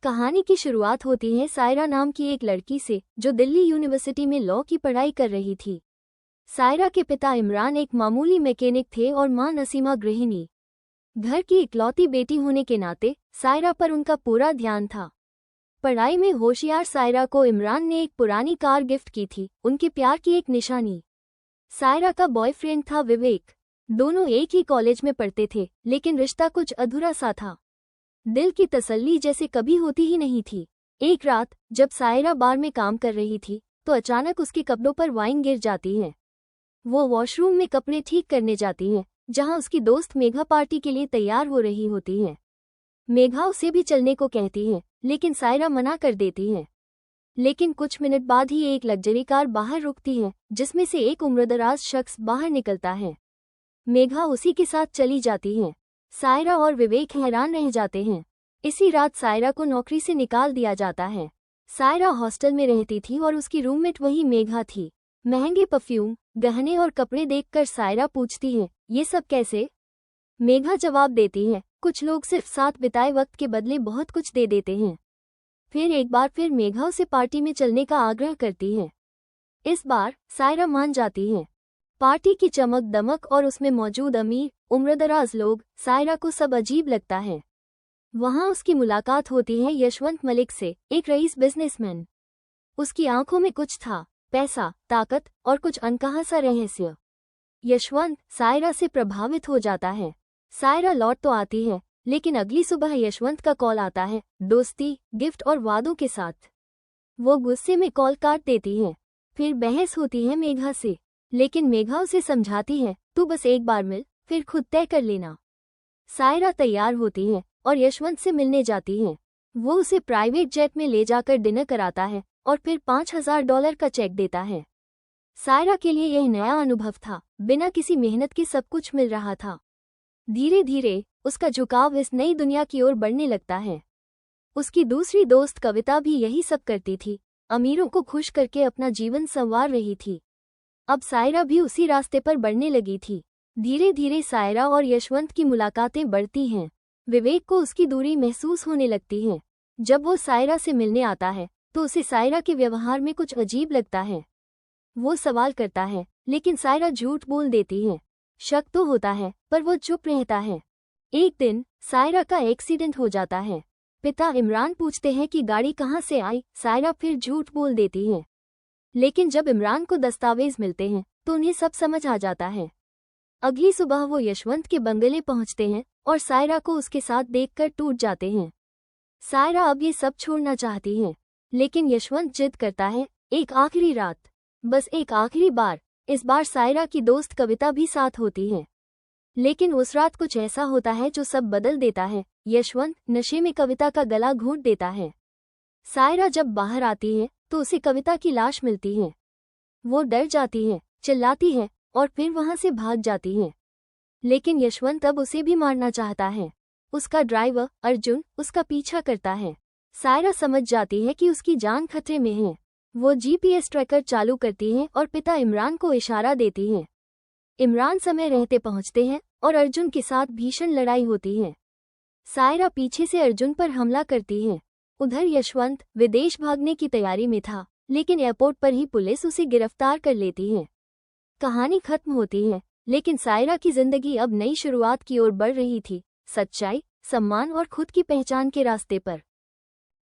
कहानी की शुरुआत होती है सायरा नाम की एक लड़की से जो दिल्ली यूनिवर्सिटी में लॉ की पढ़ाई कर रही थी। सायरा के पिता इमरान एक मामूली मैकेनिक थे और मां नसीमा गृहिणी। घर की इकलौती बेटी होने के नाते सायरा पर उनका पूरा ध्यान था। पढ़ाई में होशियार सायरा को इमरान ने एक पुरानी कार गिफ्ट की थी, उनके प्यार की एक निशानी। सायरा का बॉयफ्रेंड था विवेक। दोनों एक ही कॉलेज में पढ़ते थे, लेकिन रिश्ता कुछ अधूरा सा था। दिल की तसल्ली जैसे कभी होती ही नहीं थी। एक रात जब सायरा बार में काम कर रही थी तो अचानक उसके कपड़ों पर वाइन गिर जाती है। वो वॉशरूम में कपड़े ठीक करने जाती है, जहां उसकी दोस्त मेघा पार्टी के लिए तैयार हो रही होती है। मेघा उसे भी चलने को कहती है, लेकिन सायरा मना कर देती है। लेकिन कुछ मिनट बाद ही एक लग्जरी कार बाहर रुकती है, जिसमें से एक उम्रदराज शख्स बाहर निकलता है। मेघा उसी के साथ चली जाती है। सायरा और विवेक हैरान रह जाते हैं। इसी रात सायरा को नौकरी से निकाल दिया जाता है। सायरा हॉस्टल में रहती थी और उसकी रूममेट वही मेघा थी। महंगे परफ्यूम, गहने और कपड़े देखकर सायरा पूछती है, ये सब कैसे? मेघा जवाब देती है, कुछ लोग सिर्फ साथ बिताए वक्त के बदले बहुत कुछ दे देते हैं। फिर एक बार फिर मेघा उसे पार्टी में चलने का आग्रह करती है। इस बार सायरा मान जाती है। पार्टी की चमक दमक और उसमें मौजूद अमीर उम्रदराज लोग, सायरा को सब अजीब लगता है। वहां उसकी मुलाकात होती है यशवंत मलिक से, एक रईस बिजनेसमैन। उसकी आंखों में कुछ था, पैसा, ताकत और कुछ अनकहा सा रहस्य। यशवंत सायरा से प्रभावित हो जाता है। सायरा लौट तो आती है, लेकिन अगली सुबह यशवंत का कॉल आता है, दोस्ती, गिफ्ट और वादों के साथ। वो गुस्से में कॉल काट देती है। फिर बहस होती है मेघा से, लेकिन मेघा उसे समझाती है, तू बस एक बार मिल, फिर खुद तय कर लेना। सायरा तैयार होती है और यशवंत से मिलने जाती है। वो उसे प्राइवेट जेट में ले जाकर डिनर कराता है और फिर $5000 का चेक देता है। सायरा के लिए यह नया अनुभव था, बिना किसी मेहनत के सब कुछ मिल रहा था। धीरे धीरे उसका झुकाव इस नई दुनिया की ओर बढ़ने लगता है। उसकी दूसरी दोस्त कविता भी यही सब करती थी, अमीरों को खुश करके अपना जीवन संवार रही थी। अब सायरा भी उसी रास्ते पर बढ़ने लगी थी। धीरे धीरे सायरा और यशवंत की मुलाकातें बढ़ती हैं। विवेक को उसकी दूरी महसूस होने लगती है। जब वो सायरा से मिलने आता है तो उसे सायरा के व्यवहार में कुछ अजीब लगता है। वो सवाल करता है, लेकिन सायरा झूठ बोल देती है। शक तो होता है, पर वो चुप रहता है। एक दिन सायरा का एक्सीडेंट हो जाता है। पिता इमरान पूछते हैं कि गाड़ी कहाँ से आई। सायरा फिर झूठ बोल देती है। लेकिन जब इमरान को दस्तावेज मिलते हैं तो उन्हें सब समझ आ जाता है। अगली सुबह वो यशवंत के बंगले पहुंचते हैं और सायरा को उसके साथ देखकर टूट जाते हैं। सायरा अब ये सब छोड़ना चाहती है, लेकिन यशवंत जिद करता है, एक आखिरी रात, बस एक आखिरी बार। इस बार सायरा की दोस्त कविता भी साथ होती है। लेकिन उस रात कुछ ऐसा होता है जो सब बदल देता है। यशवंत नशे में कविता का गला घोंट देता है। सायरा जब बाहर आती है तो उसे कविता की लाश मिलती है। वो डर जाती है, चिल्लाती है और फिर वहां से भाग जाती है। लेकिन यशवंत अब उसे भी मारना चाहता है। उसका ड्राइवर अर्जुन उसका पीछा करता है। सायरा समझ जाती है कि उसकी जान खतरे में है। वो जीपीएस ट्रैकर चालू करती है और पिता इमरान को इशारा देती है। इमरान समय रहते पहुंचते हैं और अर्जुन के साथ भीषण लड़ाई होती है। सायरा पीछे से अर्जुन पर हमला करती है। उधर यशवंत विदेश भागने की तैयारी में था, लेकिन एयरपोर्ट पर ही पुलिस उसे गिरफ्तार कर लेती है। कहानी खत्म होती है, लेकिन सायरा की जिंदगी अब नई शुरुआत की ओर बढ़ रही थी, सच्चाई, सम्मान और खुद की पहचान के रास्ते पर।